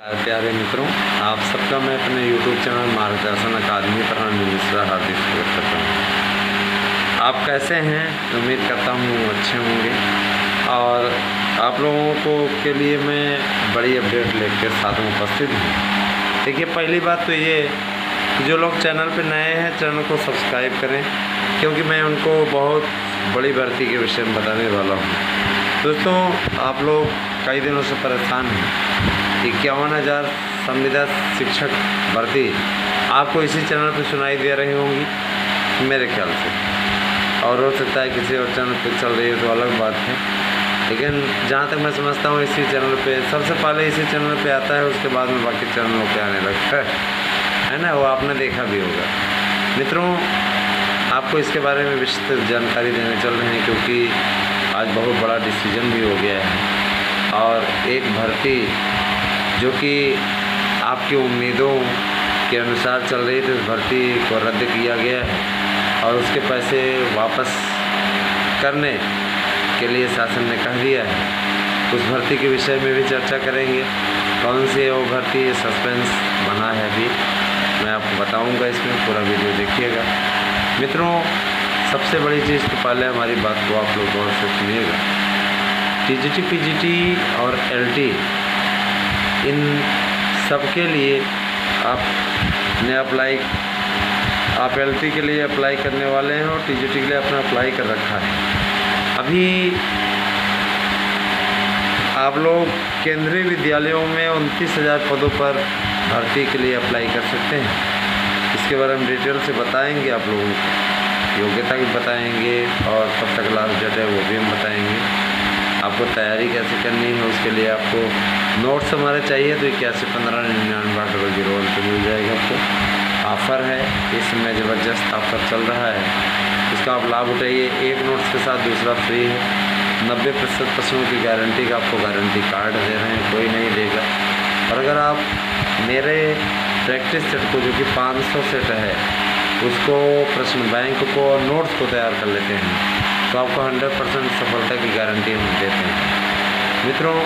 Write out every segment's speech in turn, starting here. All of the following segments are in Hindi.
प्यारे मित्रों, आप सबका मैं अपने YouTube चैनल मार्गदर्शन अकादमी पर मिश्रा हार्दिक स्वागत करता हूँ। आप कैसे हैं? उम्मीद करता हूँ अच्छे होंगे। और आप लोगों को के लिए मैं बड़ी अपडेट लेकर साथ में उपस्थित हूँ। देखिए, पहली बात तो ये कि जो लोग चैनल पर नए हैं चैनल को सब्सक्राइब करें, क्योंकि मैं उनको बहुत बड़ी भर्ती के विषय में बताने वाला हूँ। दोस्तों, आप लोग कई दिनों से परेशान हैं। 51,000 संविदा शिक्षक भर्ती आपको इसी चैनल पर सुनाई दे रही होंगी मेरे ख्याल से, और हो सकता है किसी और चैनल पर चल रही है तो अलग बात है, लेकिन जहाँ तक मैं समझता हूँ इसी चैनल पे सबसे पहले इसी चैनल पे आता है, उसके बाद में बाकी चैनलों पे आने लगता है ना। वो आपने देखा भी होगा। मित्रों, आपको इसके बारे में विस्तृत जानकारी देने चल रहे हैं, क्योंकि आज बहुत बड़ा डिसीजन भी हो गया है और एक भर्ती जो कि आपकी उम्मीदों के अनुसार चल रही थी, उस भर्ती को रद्द किया गया है और उसके पैसे वापस करने के लिए शासन ने कह दिया है। उस भर्ती के विषय में भी चर्चा करेंगे। कौन सी है वो भर्ती, सस्पेंस बना है अभी, मैं आपको बताऊंगा। इसमें पूरा वीडियो देखिएगा। मित्रों, सबसे बड़ी चीज़ तो पहले हमारी बात को आप लोग गौर से सुनिएगा। टीजीटी, पीजीटी और एलटी, इन सब के लिए आपने आप एलटी के लिए अप्लाई करने वाले हैं और टीजीटी के लिए आपने अप्लाई कर रखा है। अभी आप लोग केंद्रीय विद्यालयों में 29,000 पदों पर भर्ती के लिए अप्लाई कर सकते हैं। इसके बारे में डिटेल से बताएंगे, आप लोगों को योग्यता भी बताएंगे और कब तक लास्ट डेट है वो भी हम बताएंगे। आपको तैयारी कैसे करनी है उसके लिए आपको नोट्स हमारे चाहिए तो 811599 पे मिल जाएगा। आपको ऑफ़र है, इस समय ज़बरदस्त ऑफ़र चल रहा है, इसका आप लाभ उठाइए। एक नोट्स के साथ दूसरा फ्री है। 90% प्रश्नों की गारंटी का आपको गारंटी कार्ड दे रहे हैं, कोई नहीं देगा। और अगर आप मेरे प्रैक्टिस सेट को, जो कि 500 सेट है, उसको प्रश्न बैंक को और नोट्स को तैयार कर लेते हैं तो आपको 100% सफलता की गारंटी हम देते हैं। मित्रों,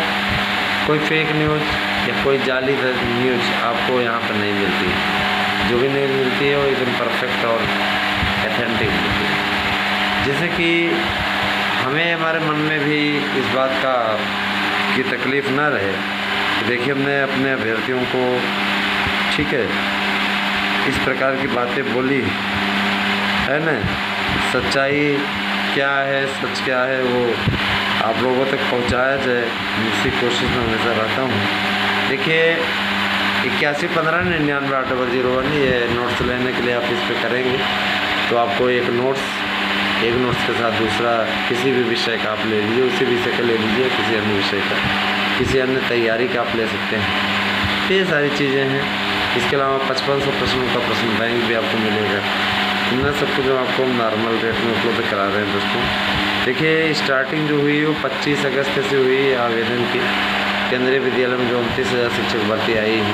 कोई फेक न्यूज़ या कोई जाली न्यूज़ आपको यहाँ पर नहीं मिलती। जो भी न्यूज़ मिलती है वो एकदम परफेक्ट और ऑथेंटिक मिलती है, जिससे कि हमें हमारे मन में भी इस बात की तकलीफ़ ना रहे। देखिए, हमने अपने अभ्यर्थियों को, ठीक है, इस प्रकार की बातें बोली है ना। सच्चाई क्या है, सच क्या है, वो आप लोगों तक पहुंचाया जाए, इसी कोशिश में हमेशा रहता हूं। देखिए, 811599 ये नोट्स लेने के लिए आप इस पर करेंगे तो आपको एक नोट्स के साथ दूसरा किसी भी विषय का आप ले लीजिए, उसी विषय का ले लीजिए, किसी अन्य विषय का, किसी अन्य तैयारी का आप ले सकते हैं। तो ये सारी चीज़ें हैं। इसके अलावा 5500 प्रश्नों का प्रश्न बैंक भी आपको मिलेगा। इन सब कुछ आपको नॉर्मल रेट में उपलब्ध करा रहे हैं। दोस्तों, देखिए, स्टार्टिंग जो हुई वो 25 अगस्त से हुई आवेदन की। केंद्रीय विद्यालय में जो 29,000 शिक्षक भर्ती आई है,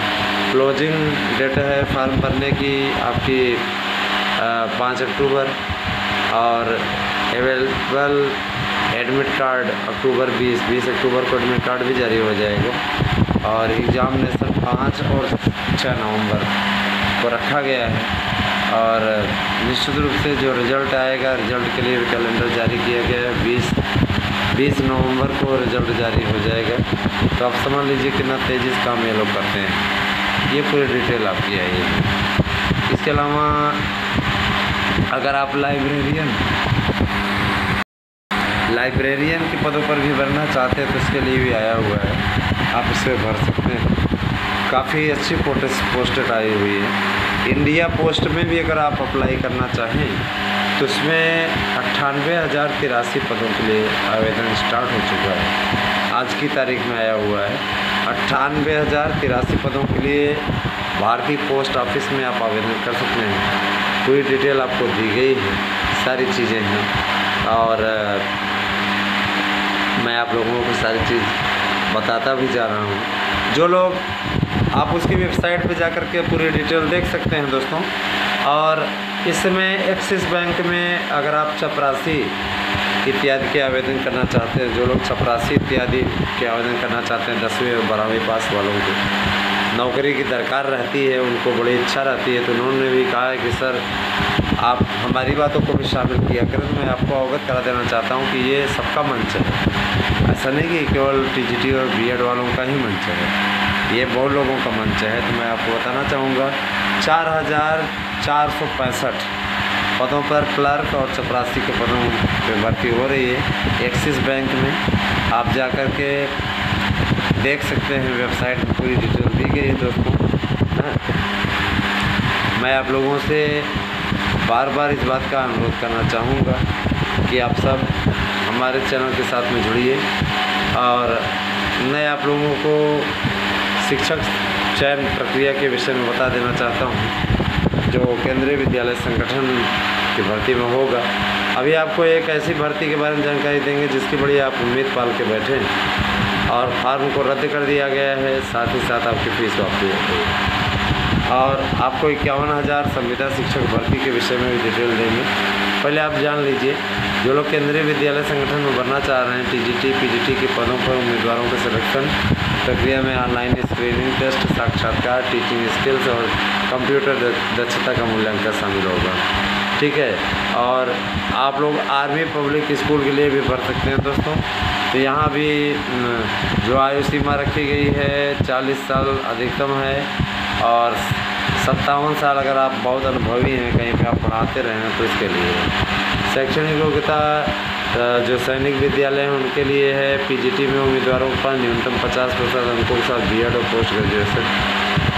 क्लोजिंग डेट है फॉर्म भरने की आपकी 5 अक्टूबर और अवेलेबल एडमिट कार्ड अक्टूबर 20 अक्टूबर को एडमिट कार्ड भी जारी हो जाएगा। और एग्ज़ामिनेशन 5 और 6 नवंबर को रखा गया है। और निश्चित रूप से जो रिज़ल्ट आएगा, रिज़ल्ट के लिए भी कैलेंडर जारी किया गया है। 20 नवंबर को रिज़ल्ट जारी हो जाएगा। तो आप समझ लीजिए कितना तेज़ी से काम ये लोग करते हैं। ये पूरी डिटेल आपकी आई है। इसके अलावा अगर आप लाइब्रेरियन के पदों पर भी भरना चाहते हैं तो इसके लिए भी आया हुआ है, आप इसे भर सकते हैं। काफ़ी अच्छी पोस्टें आई हुई है। इंडिया पोस्ट में भी अगर आप अप्लाई करना चाहें तो इसमें 98,083 पदों के लिए आवेदन स्टार्ट हो चुका है। आज की तारीख में आया हुआ है 98,083 पदों के लिए भारतीय पोस्ट ऑफिस में आप आवेदन कर सकते हैं। पूरी डिटेल आपको दी गई है, सारी चीज़ें हैं और मैं आप लोगों को सारी चीज़ बताता भी जा रहा हूँ। जो लोग, आप उसकी वेबसाइट पे जाकर के पूरी डिटेल देख सकते हैं दोस्तों। और इस समय एक्सिस बैंक में अगर आप चपरासी इत्यादि के आवेदन करना चाहते हैं, जो लोग चपरासी इत्यादि के आवेदन करना चाहते हैं 10वीं और 12वीं पास वालों के, नौकरी की दरकार रहती है, उनको बड़ी इच्छा रहती है, तो उन्होंने भी कहा है कि सर आप हमारी बातों को भी शामिल किया करें। तो मैं आपको अवगत करा देना चाहता हूँ कि ये सबका मंच है, ऐसा नहीं कि केवल टीजीटी और बीएड वालों का ही मंच है, ये बहुत लोगों का मंच है। तो मैं आपको बताना चाहूँगा 4465 पदों पर क्लर्क और चपरासी के पदों पर भर्ती हो रही है एक्सिस बैंक में। आप जाकर के देख सकते हैं, वेबसाइट में पूरी डिटेल दी गई है दोस्तों। मैं आप लोगों से बार बार इस बात का अनुरोध करना चाहूँगा कि आप सब हमारे चैनल के साथ में जुड़िए। और मैं आप लोगों को शिक्षक चयन प्रक्रिया के विषय में बता देना चाहता हूँ, जो केंद्रीय विद्यालय संगठन की भर्ती में होगा। अभी आपको एक ऐसी भर्ती के बारे में जानकारी देंगे जिसकी बड़ी आप उम्मीद पाल के बैठे हैं, और फार्म को रद्द कर दिया गया है, साथ ही साथ आपकी फीस वापसी हो गई। और आपको 51,000 संविदा शिक्षक भर्ती के विषय में भी डिटेल देंगे। पहले आप जान लीजिए, जो लोग केंद्रीय विद्यालय संगठन में भरना चाह रहे हैं टीजीटी पीजीटी के पदों पर, उम्मीदवारों के सिलेक्शन प्रक्रिया में ऑनलाइन स्क्रीनिंग टेस्ट, साक्षात्कार, टीचिंग स्किल्स और कंप्यूटर दक्षता का मूल्यांकन शामिल होगा, ठीक है। और आप लोग आर्मी पब्लिक स्कूल के लिए भी भर सकते हैं दोस्तों। तो यहाँ भी जो आयु सीमा रखी गई है 40 साल अधिकतम है, और 57 साल अगर आप बहुत अनुभवी हैं, कहीं पे आप पढ़ाते रहे हैं तो इसके लिए। शैक्षणिक योग्यता जो सैनिक विद्यालय हैं उनके लिए है। पीजीटी में उम्मीदवारों के पास न्यूनतम 50% अंकों के साथ बीएड और पोस्ट ग्रेजुएशन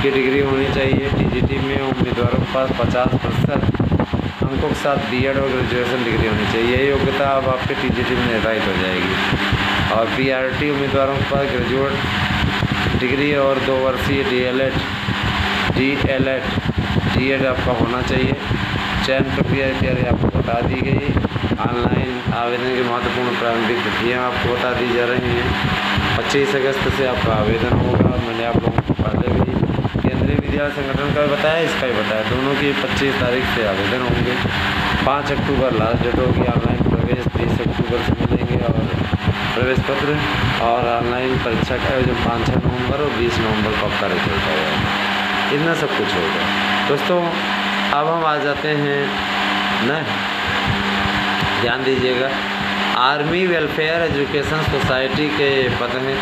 की डिग्री होनी चाहिए। टीजीटी में उम्मीदवारों के पास 50% अंकों के साथ बीएड और ग्रेजुएशन डिग्री होनी चाहिए। ये योग्यता अब आपके टीजीटी में निर्धारित हो जाएगी। और पीआरटी उम्मीदवारों के पास ग्रेजुएट डिग्री और 2 वर्षीय डीएड आपका होना चाहिए। चयन प्रक्रिया इत्यादि आपको बता दी गई। ऑनलाइन आवेदन की महत्वपूर्ण प्रारंभिक तिथियाँ आपको बता दी जा रही हैं। 25 अगस्त से आपका आवेदन होगा। मैंने आप लोगों को पहले भी केंद्रीय विद्यालय संगठन का भी बताया, इसका भी बताया, दोनों की 25 तारीख से आवेदन होंगे। 5 अक्टूबर लास्ट डेट होगी। ऑनलाइन प्रवेश 30 अक्टूबर से मिलेंगे और प्रवेश पत्र, और ऑनलाइन परीक्षा का आयोजन 5-6 नवंबर और 20 नवंबर को आपका रिजल्ट आएगा। इतना सब कुछ होगा दोस्तों। अब हम आ जाते हैं न, ध्यान दीजिएगा, आर्मी वेलफेयर एजुकेशन सोसाइटी के पद हैं।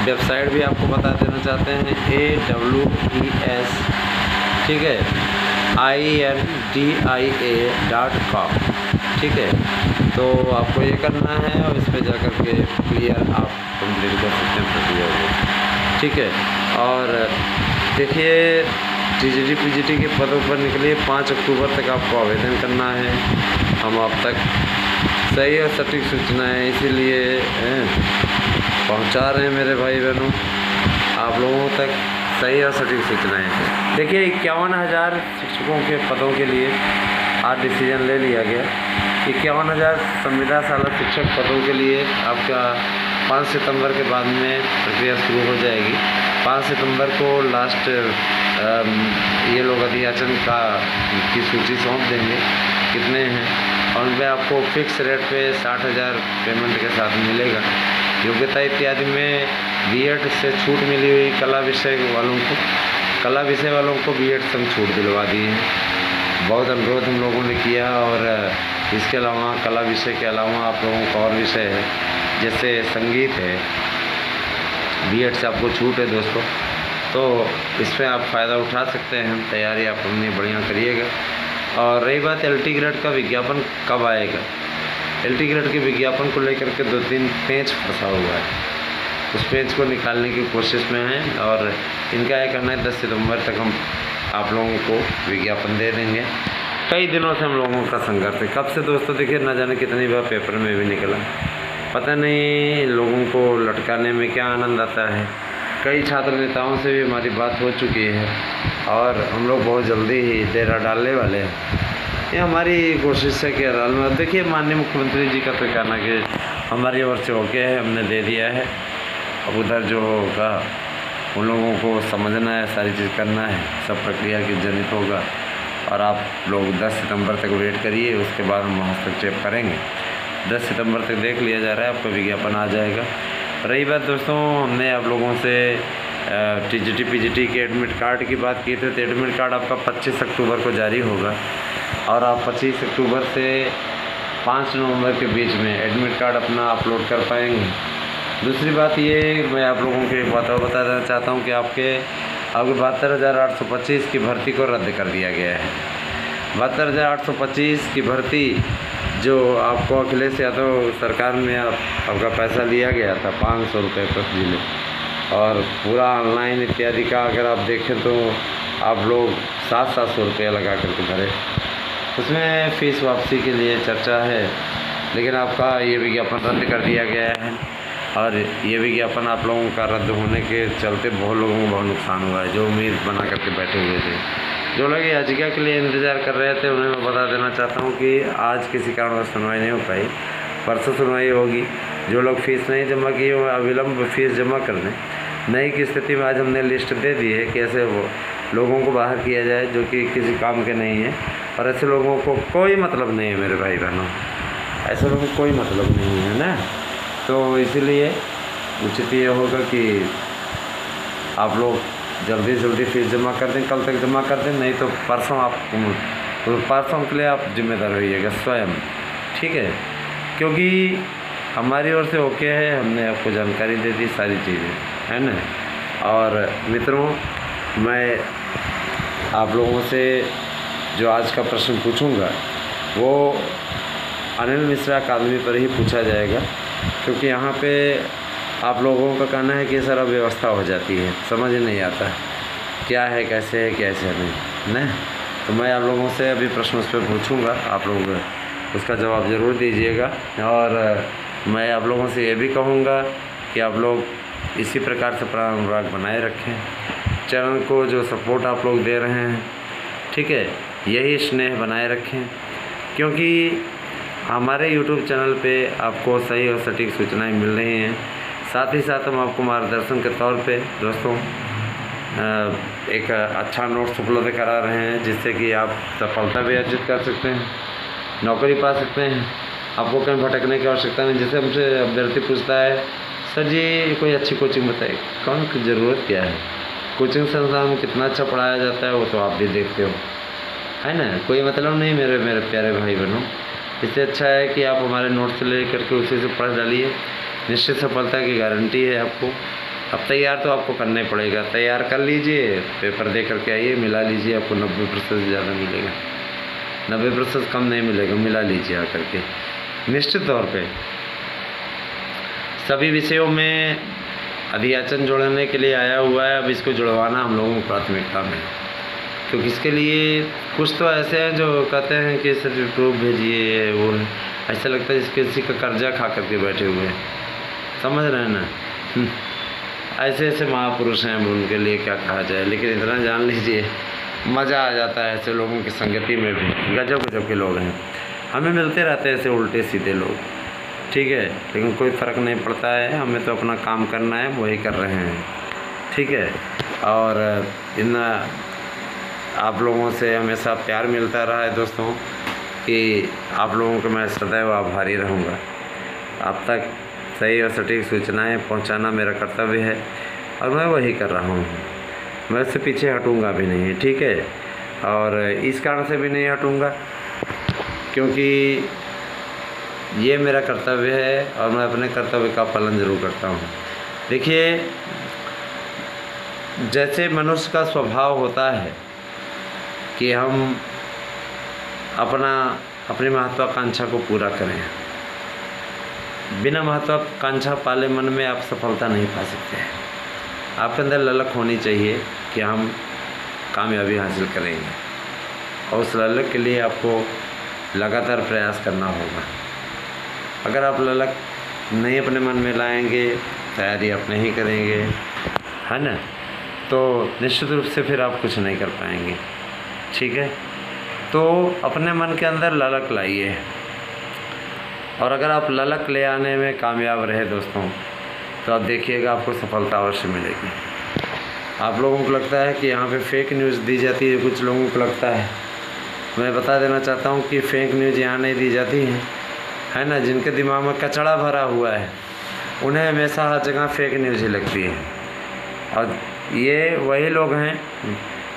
वेबसाइट भी आपको बता देना चाहते हैं, AWES, ठीक है, INDIA.com, ठीक है। तो आपको ये करना है और इस पर जाकर के क्लियर आप कंप्लीट कर सकते हैं प्रक्रिया को, ठीक है। और देखिए, टीजीटी पीजीटी के पदों पर निकलिए। 5 अक्टूबर तक आपको आवेदन करना है। हम आप तक सही और सटीक सूचनाएं इसीलिए पहुंचा रहे हैं मेरे भाई बहनों, आप लोगों तक सही और सटीक सूचनाएं। देखिए, 51,000 शिक्षकों के पदों के लिए आज डिसीजन ले लिया गया। 51,000 संविदा साला शिक्षक पदों के लिए आपका 5 सितंबर के बाद में प्रक्रिया शुरू हो जाएगी। 5 सितंबर को लास्ट ये लोग अध्याचन की सूची सौंप देंगे कितने हैं, और उनमें आपको फिक्स रेट पे 60,000 पेमेंट के साथ मिलेगा। योग्यता इत्यादि में बीएड से छूट मिली हुई कला विषय वालों को बीएड से छूट दिलवा दी है। बहुत अनुरोध हम लोगों ने किया, और इसके अलावा कला विषय के अलावा आप लोगों का और विषय है जैसे संगीत है, बीएड से आपको छूट है दोस्तों। तो इसमें आप फ़ायदा उठा सकते हैं। तैयारी आप अपनी बढ़िया करिएगा। और रही बात एलटी ग्रेड का विज्ञापन कब आएगा, एलटी ग्रेड के विज्ञापन को लेकर के 2-3 पेज फंसा हुआ है, उस पेज को निकालने की कोशिश में हैं। और इनका ये कहना है 10 सितंबर तक हम आप लोगों को विज्ञापन दे देंगे। कई दिनों से हम लोगों का संघर्ष है, कब से दोस्तों, देखिए न जाने कितनी बार पेपर में भी निकला, पता नहीं लोगों को लटकाने में क्या आनंद आता है। कई छात्र नेताओं से भी हमारी बात हो चुकी है, और हम लोग बहुत जल्दी ही डेरा डालने वाले हैं। ये हमारी कोशिश है कि हाल में देखिए, माननीय मुख्यमंत्री जी का तो कहना कि हमारी ओर से ओके है, हमने दे दिया है। अब उधर जो होगा उन लोगों को समझना है, सारी चीज़ करना है, सब प्रक्रिया की जनित होगा। और आप लोग 10 सितंबर तक वेट करिए, उसके बाद हम हस्तक्षेप करेंगे। 10 सितंबर तक देख लिया जा रहा है, आपका विज्ञापन आ जाएगा। रही बात दोस्तों, हमने आप लोगों से टीजीटी पीजीटी के एडमिट कार्ड की बात की थी तो एडमिट कार्ड आपका 25 अक्टूबर को जारी होगा और आप 25 अक्टूबर से 5 नवंबर के बीच में एडमिट कार्ड अपना अपलोड कर पाएंगे। दूसरी बात ये मैं आप लोगों को एक बात और बता देना चाहता हूँ कि आपके 72,825 की भर्ती को रद्द कर दिया गया है। 72,825 की भर्ती जो आपको अखिलेश यादव सरकार में आपका पैसा लिया गया था 500 रुपये प्रति जिले और पूरा ऑनलाइन इत्यादि का अगर आप देखें तो आप लोग 700 रुपये लगा करके भरे। उसमें फ़ीस वापसी के लिए चर्चा है, लेकिन आपका ये विज्ञापन रद्द कर दिया गया है और ये विज्ञापन आप लोगों का रद्द होने के चलते बहुत लोगों को बहुत नुकसान हुआ है जो उम्मीद बना करके बैठे हुए थे। जो लोग याचिका के लिए इंतज़ार कर रहे थे उन्हें मैं बता देना चाहता हूँ कि आज किसी कारणवश सुनवाई नहीं हो पाई, परसों सुनवाई होगी। जो लोग फ़ीस नहीं जमा किए वो अविलंब फ़ीस जमा कर दें। नहीं की स्थिति में आज हमने लिस्ट दे दी है कि ऐसे वो लोगों को बाहर किया जाए जो कि किसी काम के नहीं है और ऐसे लोगों को कोई मतलब नहीं है मेरे भाई बहनों, ऐसे लोगों को कोई मतलब नहीं है ना। तो इसीलिए उचित ये होगा कि आप लोग जल्दी से जल्दी फीस जमा कर दें, कल तक जमा कर दें, नहीं तो परसों आप परसों के लिए आप जिम्मेदार रहिएगा स्वयं, ठीक है। क्योंकि हमारी ओर से ओके है, हमने आपको जानकारी दे दी सारी चीज़ें, है ना। और मित्रों मैं आप लोगों से जो आज का प्रश्न पूछूंगा वो अनिल मिश्रा अकादमी पर ही पूछा जाएगा, क्योंकि यहाँ पे आप लोगों का कहना है कि सर अब व्यवस्था हो जाती है, समझ नहीं आता क्या है कैसे नहीं ना। तो मैं आप लोगों से अभी प्रश्न उस पर पूछूँगा, आप लोग उसका जवाब ज़रूर दीजिएगा। और मैं आप लोगों से ये भी कहूँगा कि आप लोग इसी प्रकार से अनुराग बनाए रखें, चैनल को जो सपोर्ट आप लोग दे रहे हैं, ठीक है, यही स्नेह बनाए रखें, क्योंकि हमारे YouTube चैनल पे आपको सही और सटीक सूचनाएं मिल रही हैं। साथ ही साथ हम आपको मार्गदर्शन के तौर पे दोस्तों एक अच्छा नोट्स उपलब्ध करा रहे हैं, जिससे कि आप सफलता भी अर्जित कर सकते हैं, नौकरी पा सकते हैं, आपको कहीं भटकने की आवश्यकता नहीं। जैसे हमसे अभ्यर्थी पूछता है सर जी कोई अच्छी कोचिंग बताइए, कौन की ज़रूरत क्या है, कोचिंग संस्थान में कितना अच्छा पढ़ाया जाता है वो तो आप भी देखते हो, है ना। कोई मतलब नहीं मेरे प्यारे भाई बहनों। इससे अच्छा है कि आप हमारे नोट्स ले करके उसी से पढ़ डालिए, निश्चित सफलता की गारंटी है आपको। अब तैयार तो आपको करना ही पड़ेगा, तैयार कर लीजिए, पेपर दे करके आइए, मिला लीजिए, आपको 90% से ज़्यादा मिलेगा, 90% कम नहीं मिलेगा, मिला लीजिए आकर के। निश्चित तौर पे सभी विषयों में अध्याचन जोड़ने के लिए आया हुआ है, अब इसको जुड़वाना हम लोगों को प्राथमिकता में, क्योंकि इसके लिए कुछ तो ऐसे हैं जो कहते हैं कि सर प्रूफ भेजिए, वो ऐसा लगता है जिसके किसी का कर्जा खा करके बैठे हुए हैं, समझ रहे हैं ना। ऐसे ऐसे महापुरुष हैं, उनके लिए क्या कहा जाए, लेकिन इतना जान लीजिए मज़ा आ जाता है ऐसे लोगों की संगति में भी। गजब गजब के लोग हैं, हमें मिलते रहते हैं ऐसे उल्टे सीधे लोग, ठीक है, लेकिन कोई फ़र्क नहीं पड़ता है, हमें तो अपना काम करना है, वही कर रहे हैं, ठीक है। और इतना आप लोगों से हमेशा प्यार मिलता रहा है दोस्तों कि आप लोगों को मैं सदैव आभारी रहूँगा। अब तक सही और सटीक सूचनाएं पहुंचाना मेरा कर्तव्य है और मैं वही कर रहा हूँ, मैं उससे पीछे हटूँगा भी नहीं, ठीक है। और इस कारण से भी नहीं हटूँगा क्योंकि ये मेरा कर्तव्य है और मैं अपने कर्तव्य का पालन ज़रूर करता हूँ। देखिए, जैसे मनुष्य का स्वभाव होता है कि हम अपनी महत्वाकांक्षा को पूरा करें, बिना महत्वाकांक्षा पाले मन में आप सफलता नहीं पा सकते हैं। आपके अंदर ललक होनी चाहिए कि हम कामयाबी हासिल करेंगे, और उस ललक के लिए आपको लगातार प्रयास करना होगा। अगर आप ललक नहीं अपने मन में लाएंगे, तैयारी आप नहीं करेंगे, है ना, तो निश्चित रूप से फिर आप कुछ नहीं कर पाएंगे, ठीक है। तो अपने मन के अंदर ललक लाइए, और अगर आप ललक ले आने में कामयाब रहे दोस्तों, तो आप देखिएगा आपको सफलता अवश्य मिलेगी। आप लोगों को लगता है कि यहाँ पे फेक न्यूज़ दी जाती है, कुछ लोगों को लगता है, मैं बता देना चाहता हूँ कि फेक न्यूज़ यहाँ नहीं दी जाती है ना। जिनके दिमाग में कचड़ा भरा हुआ है उन्हें हमेशा हर जगह फेक न्यूज़ ही लगती है, और ये वही लोग हैं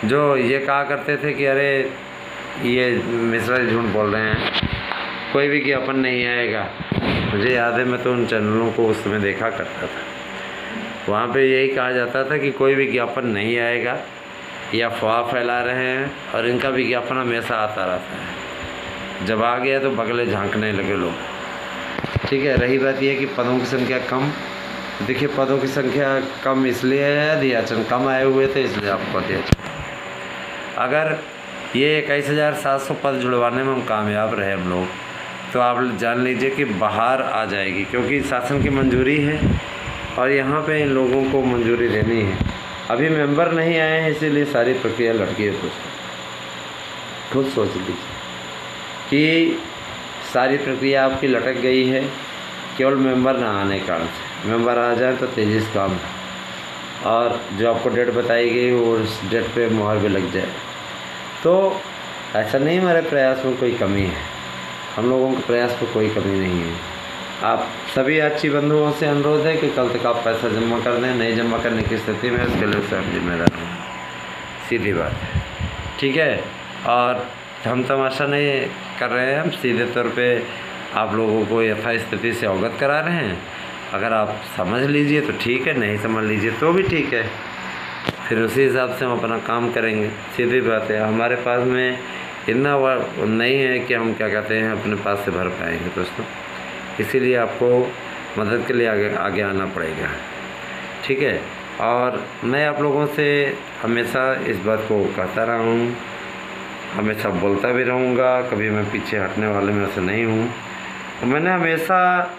जो ये कहा करते थे कि अरे ये मिश्रा जी झूठ बोल रहे हैं, कोई भी विज्ञापन नहीं आएगा। मुझे याद है, मैं तो उन चैनलों को उस समय देखा करता था, वहाँ पे यही कहा जाता था कि कोई विज्ञापन नहीं आएगा, या अफवाह फैला रहे हैं, और इनका विज्ञापन हमेशा आता रहता है। जब आ गया तो बगले झांकने लगे लोग। ठीक है, रही बात यह कि पदों की संख्या कम, देखिए पदों की संख्या कम इसलिए है, अध्याचन कम आए हुए थे इसलिए आपको अध्याचन। अगर ये 21,700 पद जुड़वाने में हम कामयाब रहे हम लोग, तो आप जान लीजिए कि बाहर आ जाएगी, क्योंकि शासन की मंजूरी है और यहाँ पे इन लोगों को मंजूरी देनी है। अभी मेंबर नहीं आए हैं, इसीलिए सारी प्रक्रिया लटकी है। खुद सोच लीजिए कि सारी प्रक्रिया आपकी लटक गई है केवल मेंबर ना आने के कारण से। मेंबर आ जाए तो तेज़ी से काम है, और जो आपको डेट बताई गई वो उस डेट पे मुहर भी लग जाए। तो ऐसा नहीं हमारे प्रयास में कोई कमी है, हम लोगों के प्रयास में कोई कमी नहीं है। आप सभी अच्छी बंधुओं से अनुरोध है कि कल तक आप पैसा जमा कर दें। नहीं जमा करने की स्थिति में उसके लिए स्वयं जिम्मेदार हूँ, सीधी बात है। ठीक है, और हम तमाशा नहीं कर रहे हैं, हम सीधे तौर पे आप लोगों को यथास्थिति से अवगत करा रहे हैं। अगर आप समझ लीजिए तो ठीक है, नहीं समझ लीजिए तो भी ठीक है, फिर उसी हिसाब से हम अपना काम करेंगे। सीधी बात है, हमारे पास में इतना नहीं है कि हम क्या कहते हैं अपने पास से भर पाएंगे दोस्तों, इसीलिए आपको मदद के लिए आगे आना पड़ेगा। ठीक है, और मैं आप लोगों से हमेशा इस बात को कहता रहा हूँ, हमेशा बोलता भी रहूँगा, कभी मैं पीछे हटने वाले में से नहीं हूँ। तो मैंने हमेशा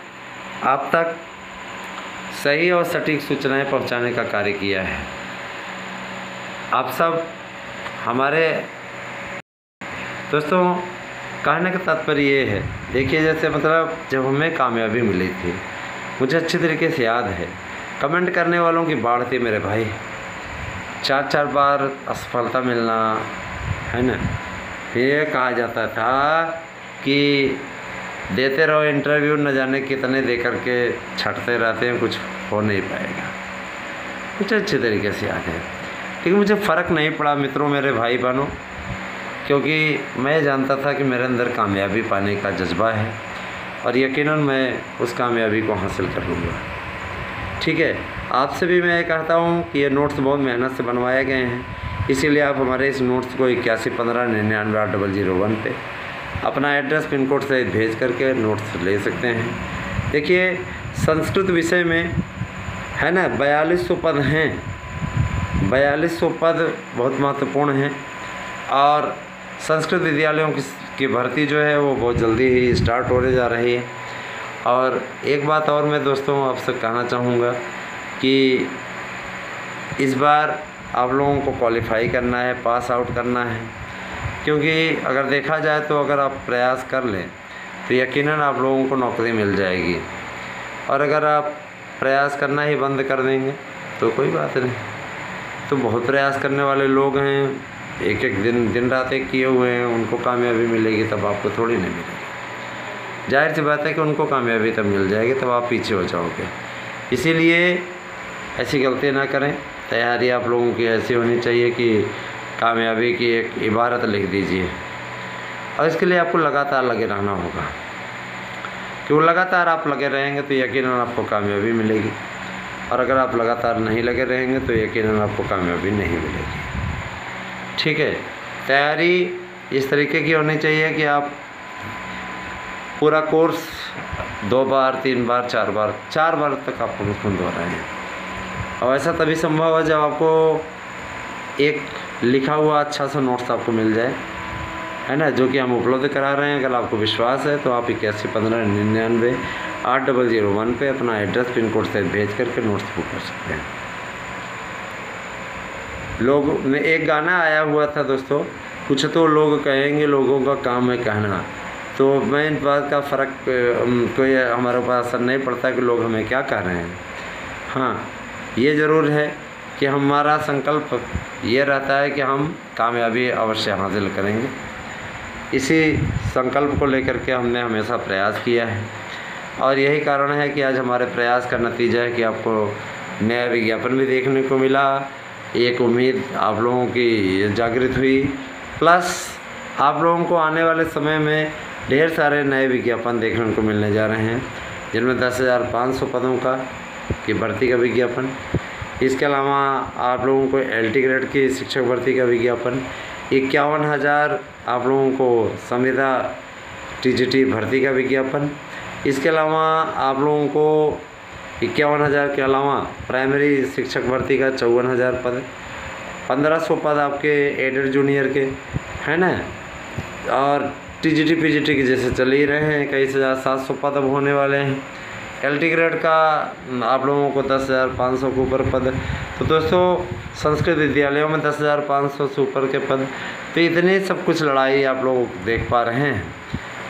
आप तक सही और सटीक सूचनाएं पहुंचाने का कार्य किया है। आप सब हमारे दोस्तों, कहने का तात्पर्य ये है, देखिए जैसे मतलब जब हमें कामयाबी मिली थी, मुझे अच्छी तरीके से याद है, कमेंट करने वालों की बाढ़ थी मेरे भाई। 4-4 बार असफलता मिलना है ना, ये कहा जाता था कि देते रहो इंटरव्यू, न जाने कितने दे करके छटते रहते हैं, कुछ हो नहीं पाएगा। मुझे अच्छे तरीके से याद है, लेकिन मुझे फ़र्क नहीं पड़ा मित्रों, मेरे भाई बहनों, क्योंकि मैं जानता था कि मेरे अंदर कामयाबी पाने का जज्बा है और यकीनन मैं उस कामयाबी को हासिल कर लूँगा। ठीक है, आपसे भी मैं ये कहता हूँ कि ये नोट्स बहुत मेहनत से बनवाए गए हैं, इसीलिए आप हमारे इस नोट्स को 8115998001 पे अपना एड्रेस पिन कोड सहित भेज करके नोट्स ले सकते हैं। देखिए संस्कृत विषय में है ना 4200 पद हैं, 4200 पद बहुत महत्वपूर्ण हैं, और संस्कृत विद्यालयों की भर्ती जो है वो बहुत जल्दी ही स्टार्ट होने जा रही है। और एक बात और मैं दोस्तों आपसे कहना चाहूँगा कि इस बार आप लोगों को क्वालिफाई करना है, पास आउट करना है, क्योंकि अगर देखा जाए तो अगर आप प्रयास कर लें तो यकीनन आप लोगों को नौकरी मिल जाएगी, और अगर आप प्रयास करना ही बंद कर देंगे तो कोई बात नहीं। तो बहुत प्रयास करने वाले लोग हैं, एक एक दिन रात एक किए हुए हैं, उनको कामयाबी मिलेगी तब आपको थोड़ी नहीं मिलेगी। जाहिर सी बात है कि उनको कामयाबी तब मिल जाएगी, तब आप पीछे हो जाओगे। इसीलिए ऐसी गलती ना करें, तैयारी आप लोगों की ऐसी होनी चाहिए कि कामयाबी की एक इबारत लिख दीजिए, और इसके लिए आपको लगातार लगे रहना होगा, क्योंकि लगातार आप लगे रहेंगे तो यकीनन आपको कामयाबी मिलेगी, और अगर आप लगातार नहीं लगे रहेंगे तो यकीनन आपको कामयाबी नहीं मिलेगी। ठीक है, तैयारी इस तरीके की होनी चाहिए कि आप पूरा कोर्स 2 बार 3 बार 4 बार तक आपको मुझको दोहराएं, और ऐसा तभी संभव है जब आपको एक लिखा हुआ अच्छा सा नोट्स आपको मिल जाए, है ना, जो कि हम उपलब्ध करा रहे हैं। अगर आपको विश्वास है तो आप 8115998001 पे अपना एड्रेस पिन कोड से भेज करके नोट्स बुक कर सकते हैं। लोग में एक गाना आया हुआ था दोस्तों, कुछ तो लोग कहेंगे, लोगों का काम है कहना। तो मैं इन बात का फ़र्क कोई हमारे पास असर नहीं पड़ता कि लोग हमें क्या कह रहे हैं। हाँ, ये ज़रूर है कि हमारा संकल्प ये रहता है कि हम कामयाबी अवश्य हासिल करेंगे। इसी संकल्प को लेकर के हमने हमेशा प्रयास किया है, और यही कारण है कि आज हमारे प्रयास का नतीजा है कि आपको नया विज्ञापन भी देखने को मिला, एक उम्मीद आप लोगों की जागृत हुई। प्लस आप लोगों को आने वाले समय में ढेर सारे नए विज्ञापन देखने को मिलने जा रहे हैं, जिनमें 10,500 पदों की भर्ती का विज्ञापन, इसके अलावा आप लोगों को LT ग्रेड की शिक्षक भर्ती का विज्ञापन, 51,000 आप लोगों को संविदा TGT भर्ती का विज्ञापन, इसके अलावा आप लोगों को 51,000 के अलावा प्राइमरी शिक्षक भर्ती का 54,000 पद, 1,500 पद आपके एडेड जूनियर के, है ना। और TGT PGT की जैसे चल ही रहे हैं, कई 700 पद अब होने वाले हैं। LT ग्रेड का आप लोगों को 10,500 के ऊपर पद। तो दोस्तों संस्कृत विद्यालयों में 10,500 से ऊपर के पद। तो इतनी सब कुछ लड़ाई आप लोग देख पा रहे हैं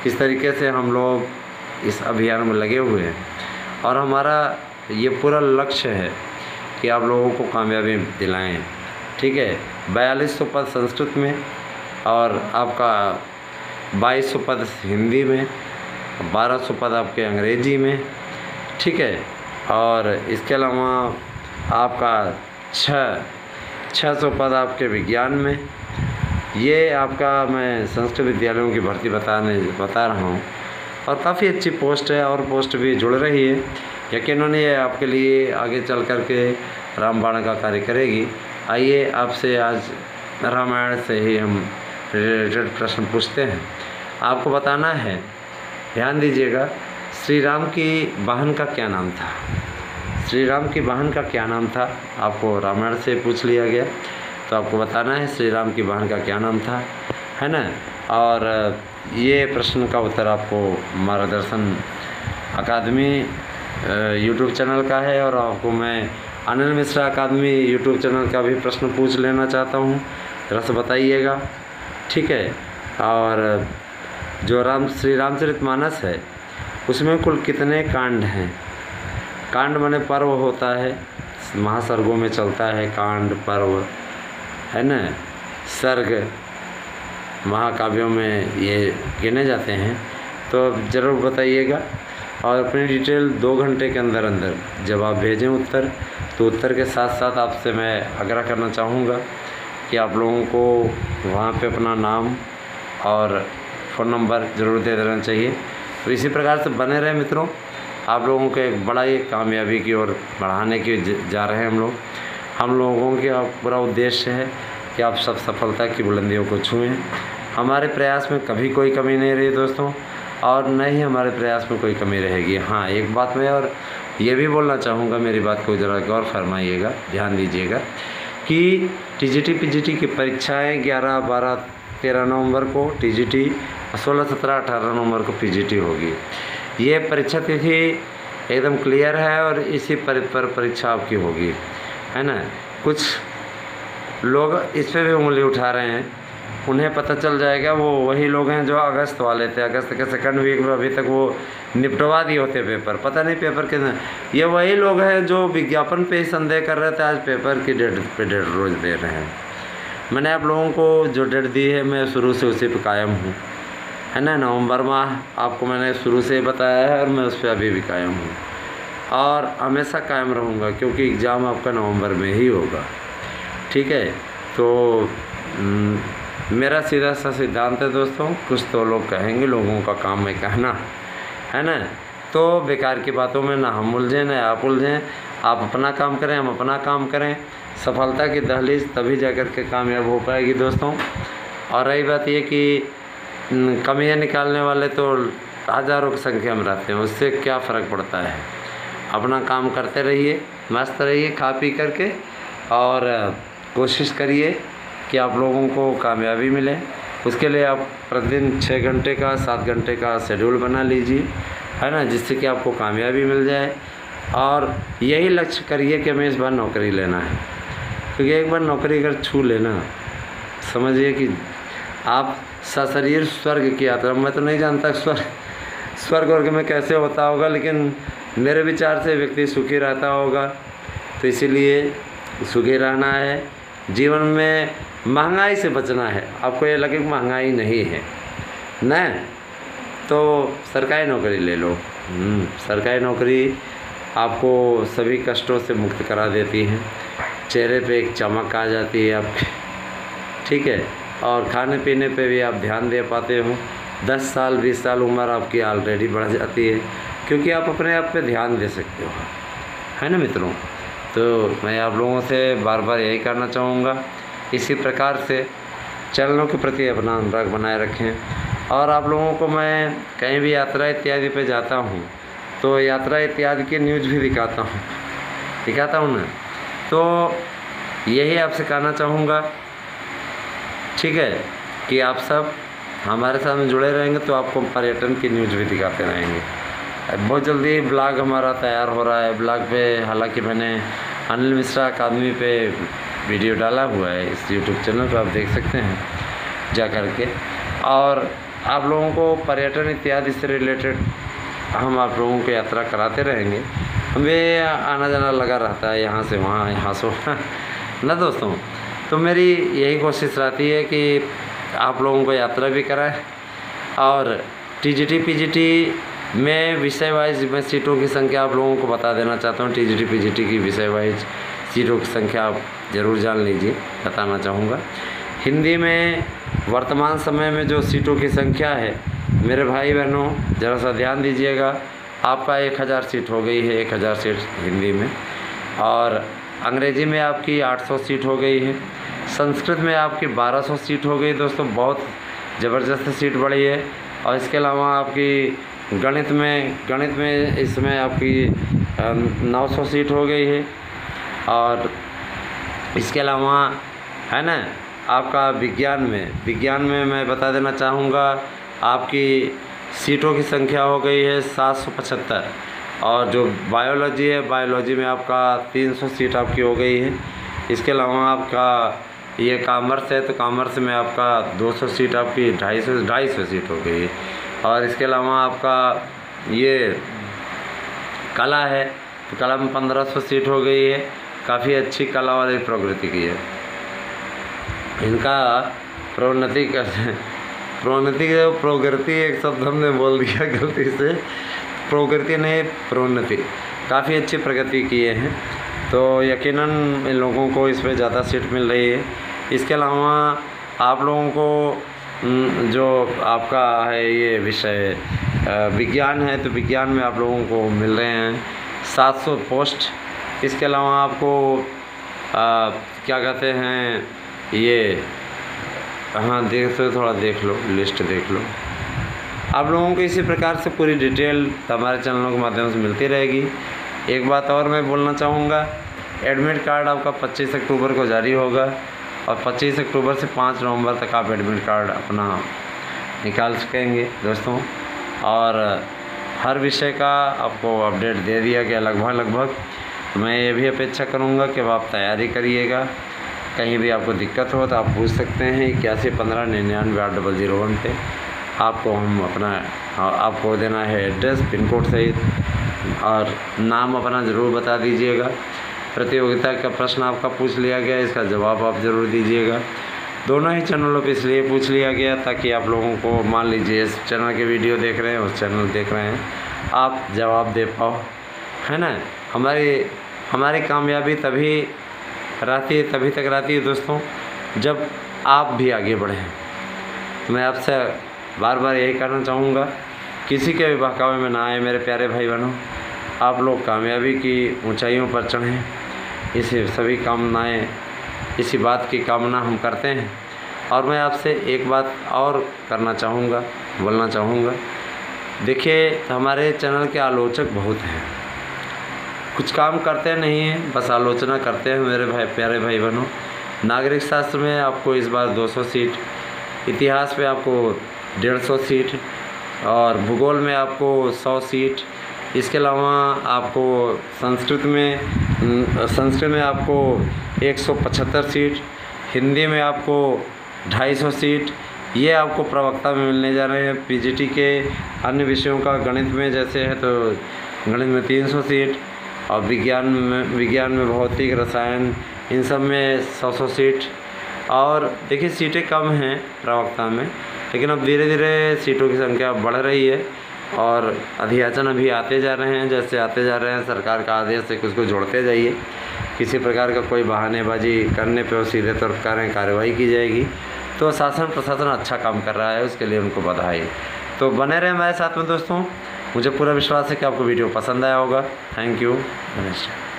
किस तरीके से हम लोग इस अभियान में लगे हुए हैं, और हमारा ये पूरा लक्ष्य है कि आप लोगों को कामयाबी दिलाएं। ठीक है, 4200 पद संस्कृत में, और आपका 2200 पद हिंदी में, 1200 पद आपके अंग्रेजी में। ठीक है, और इसके अलावा आपका 600 पद आपके विज्ञान में। ये आपका मैं संस्कृत विद्यालयों की भर्ती बता रहा हूँ, और काफ़ी अच्छी पोस्ट है, और पोस्ट भी जुड़ रही है। यकीनन ये आपके लिए आगे चल कर के रामबाण का कार्य करेगी। आइए आपसे आज रामायण से ही हम रिलेटेड प्रश्न पूछते हैं। आपको बताना है, ध्यान दीजिएगा, श्री राम की बहन का क्या नाम था? श्री राम की बहन का क्या नाम था? आपको रामायण से पूछ लिया गया, तो आपको बताना है श्री राम की बहन का क्या नाम था, है ना। और ये प्रश्न का उत्तर आपको मार्गदर्शन अकादमी यूट्यूब चैनल का है, और आपको मैं अनिल मिश्रा अकादमी यूट्यूब चैनल का भी प्रश्न पूछ लेना चाहता हूँ, जरा से बताइएगा। ठीक है, और जो श्री रामचरितमानस है उसमें कुल कितने कांड हैं? कांड माने पर्व होता है, महासर्गों में चलता है कांड पर्व, है ना। सर्ग महाकाव्यों में ये गिने जाते हैं, तो ज़रूर बताइएगा। और अपनी डिटेल 2 घंटे के अंदर अंदर जब आप भेजें उत्तर, तो उत्तर के साथ साथ आपसे मैं आग्रह करना चाहूँगा कि आप लोगों को वहाँ पे अपना नाम और फ़ोन नंबर ज़रूर दे देना चाहिए। तो इसी प्रकार से बने रहे मित्रों, आप लोगों को एक बड़ा ही कामयाबी की ओर बढ़ाने की जा रहे हैं हम लोग। हम लोगों का पूरा उद्देश्य है कि आप सब सफलता की बुलंदियों को छुएं। हमारे प्रयास में कभी कोई कमी नहीं रही दोस्तों, और न ही हमारे प्रयास में कोई कमी रहेगी। हाँ, एक बात मैं और ये भी बोलना चाहूँगा, मेरी बात को ज़रा गौर फरमाइएगा, ध्यान दीजिएगा कि TGT PGT की परीक्षाएँ 11, 12, 13 नवंबर को TGT, 16, 17, 18 नवंबर को PGT होगी। ये परीक्षा तिथि एकदम क्लियर है, और इसी पर परीक्षा आपकी होगी, है ना। कुछ लोग इस पर भी उंगली उठा रहे हैं, उन्हें पता चल जाएगा, वो वही लोग हैं जो अगस्त वाले थे। अगस्त के सेकंड वीक में अभी तक वो निपटवा दिए होते पेपर, पता नहीं पेपर कितने। ये वही लोग हैं जो विज्ञापन पे ही संदेह कर रहे थे, आज पेपर की डेट पे डेट रोज दे रहे हैं। मैंने आप लोगों को जो डेट दी है, मैं शुरू से उसी पे कायम हूँ, है ना। नवंबर माह आपको मैंने शुरू से बताया है, और मैं उस पर अभी भी कायम हूँ, और हमेशा कायम रहूँगा, क्योंकि एग्ज़ाम आपका नवंबर में ही होगा। ठीक है, तो मेरा सीधा सा सिद्धांत है दोस्तों, कुछ तो लोग कहेंगे, लोगों का काम है कहना, है ना। तो बेकार की बातों में ना हम उलझें ना आप उलझें। आप अपना काम करें, हम अपना काम करें। सफलता की दहलीज तभी जाकर के कामयाब हो पाएगी दोस्तों। और रही बात ये कि कमियां निकालने वाले तो हज़ारों की संख्या में रहते हैं, उससे क्या फ़र्क पड़ता है। अपना काम करते रहिए, मस्त रहिए खा पी करके, और कोशिश करिए कि आप लोगों को कामयाबी मिले। उसके लिए आप प्रतिदिन 6 घंटे का 7 घंटे का शेड्यूल बना लीजिए, है ना, जिससे कि आपको कामयाबी मिल जाए। और यही लक्ष्य करिए कि हमें इस बार नौकरी लेना है, क्योंकि एक बार नौकरी अगर छू लेना, समझिए कि आप सशरीर स्वर्ग की यात्रा। मैं तो नहीं जानता स्वर्ग वर्ग में कैसे होता होगा, लेकिन मेरे विचार से व्यक्ति सुखी रहता होगा। तो इसीलिए सुखी रहना है, जीवन में महंगाई से बचना है। आपको ये लगे कि महंगाई नहीं है न, तो सरकारी नौकरी ले लो। सरकारी नौकरी आपको सभी कष्टों से मुक्त करा देती है। चेहरे पे एक चमक आ जाती है आपके, ठीक है। और खाने पीने पे भी आप ध्यान दे पाते हो। 10 साल 20 साल उम्र आपकी ऑलरेडी बढ़ जाती है, क्योंकि आप अपने आप पे ध्यान दे सकते हो, है ना मित्रों। तो मैं आप लोगों से बार बार यही कहना चाहूँगा, इसी प्रकार से चैनलों के प्रति अपना अनुराग बनाए रखें। और आप लोगों को मैं कहीं भी यात्रा इत्यादि पे जाता हूँ तो यात्रा इत्यादि की न्यूज़ भी दिखाता हूँ ना। तो यही आपसे कहना चाहूँगा, ठीक है, कि आप सब हमारे साथ में जुड़े रहेंगे तो आपको पर्यटन की न्यूज़ भी दिखाते रहेंगे। बहुत जल्दी ब्लॉग हमारा तैयार हो रहा है। ब्लॉग पे हालांकि मैंने अनिल मिश्रा अकादमी पे वीडियो डाला हुआ है, इस यूट्यूब चैनल पर आप देख सकते हैं जा कर के। और आप लोगों को पर्यटन इत्यादि से रिलेटेड हम आप लोगों को यात्रा कराते रहेंगे। हमें आना जाना लगा रहता है, यहाँ से वहाँ, यहाँ से ना दोस्तों। तो मेरी यही कोशिश रहती है कि आप लोगों को यात्रा भी कराएं और टीजीटी पीजीटी में विषय वाइज मैं सीटों की संख्या आप लोगों को बता देना चाहता हूँ। टीजीटी पीजीटी की विषय वाइज सीटों की संख्या आप ज़रूर जान लीजिए, बताना चाहूँगा। हिंदी में वर्तमान समय में जो सीटों की संख्या है, मेरे भाई बहनों ज़रा सा ध्यान दीजिएगा। आपका 1000 सीट हो गई है, 1000 सीट हिंदी में। और अंग्रेज़ी में आपकी 800 सीट हो गई है। संस्कृत में आपकी 1200 सीट हो गई दोस्तों, बहुत ज़बरदस्त सीट बढ़ी है। और इसके अलावा आपकी गणित में इसमें आपकी 900 सीट हो गई है। और इसके अलावा है ना, आपका विज्ञान में मैं बता देना चाहूँगा, आपकी सीटों की संख्या हो गई है 775। और जो बायोलॉजी है, बायोलॉजी में आपका 300 सीट आपकी हो गई है। इसके अलावा आपका ये कॉमर्स है, तो कॉमर्स में आपका 200 सीट आपकी 250 सीट हो गई है। और इसके अलावा आपका ये कला है, तो कला में 1500 सीट हो गई है। काफ़ी अच्छी कला वाली प्रवृत्ति की है। इनका प्रोगति एक शब्द हमने बोल दिया गलती से, प्रोगति नहीं प्रोन्नति, काफ़ी अच्छी प्रगति किए हैं। तो यकीनन इन लोगों को इसमें ज़्यादा सीट मिल रही है। इसके अलावा आप लोगों को जो आपका है ये विषय विज्ञान है, तो विज्ञान में आप लोगों को मिल रहे हैं 700 पोस्ट। इसके अलावा आपको क्या कहते हैं ये, हाँ थोड़ा देख लो, लिस्ट देख लो। आप लोगों को इसी प्रकार से पूरी डिटेल हमारे चैनलों के माध्यम से मिलती रहेगी। एक बात और मैं बोलना चाहूँगा, एडमिट कार्ड आपका 25 अक्टूबर को जारी होगा। और 25 अक्टूबर से 5 नवंबर तक आप एडमिट कार्ड अपना निकाल सकेंगे दोस्तों। और हर विषय का आपको अपडेट दे दिया गया लगभग। मैं ये भी अपेक्षा करूँगा कि आप तैयारी करिएगा। कहीं भी आपको दिक्कत हो तो आप पूछ सकते हैं 8115998001 पे। आपको हम आपको देना है एड्रेस, पिन कोड सहित, और नाम अपना ज़रूर बता दीजिएगा। प्रतियोगिता का प्रश्न आपका पूछ लिया गया, इसका जवाब आप ज़रूर दीजिएगा। दोनों ही चैनलों पे इसलिए पूछ लिया गया ताकि आप लोगों को, मान लीजिए इस चैनल के वीडियो देख रहे हैं, उस चैनल देख रहे हैं, आप जवाब दे पाओ, है ना। हमारी कामयाबी तभी तक रहती है दोस्तों जब आप भी आगे बढ़ें। तो मैं आपसे बार बार यही कहना चाहूँगा, किसी के भी बहकावे में ना आए मेरे प्यारे भाई बहनों। आप लोग कामयाबी की ऊंचाइयों पर चढ़ें, इसी बात की कामना हम करते हैं। और मैं आपसे एक बात और बोलना चाहूँगा। देखिए, हमारे चैनल के आलोचक बहुत हैं, कुछ काम करते नहीं हैं, बस आलोचना करते हैं मेरे प्यारे भाई बहनों। नागरिक शास्त्र में आपको इस बार 200 सीट, इतिहास में आपको 150 सीट, और भूगोल में आपको 100 सीट। इसके अलावा आपको संस्कृत में आपको 175 सीट, हिंदी में आपको 250 सीट। ये आपको प्रवक्ता में मिलने जा रहे हैं। पीजीटी के अन्य विषयों का गणित में जैसे है तो गणित में 300 सीट, और विज्ञान में भौतिक, रसायन, इन सब में 100 सीट। और देखिए, सीटें कम हैं प्रवक्ता में, लेकिन अब धीरे धीरे सीटों की संख्या बढ़ रही है। और अध्याचन अभी आते जा रहे हैं, जैसे आते जा रहे हैं सरकार का आदेश है कि उसको जोड़ते जाइए। किसी प्रकार का कोई बहानेबाजी करने पे वो सीधे तौर पर कार्रवाई की जाएगी। तो शासन प्रशासन अच्छा काम कर रहा है, उसके लिए उनको बधाई। तो बने रहे हमारे साथ में दोस्तों, मुझे पूरा विश्वास है कि आपको वीडियो पसंद आया होगा। थैंक यू, नमस्कार।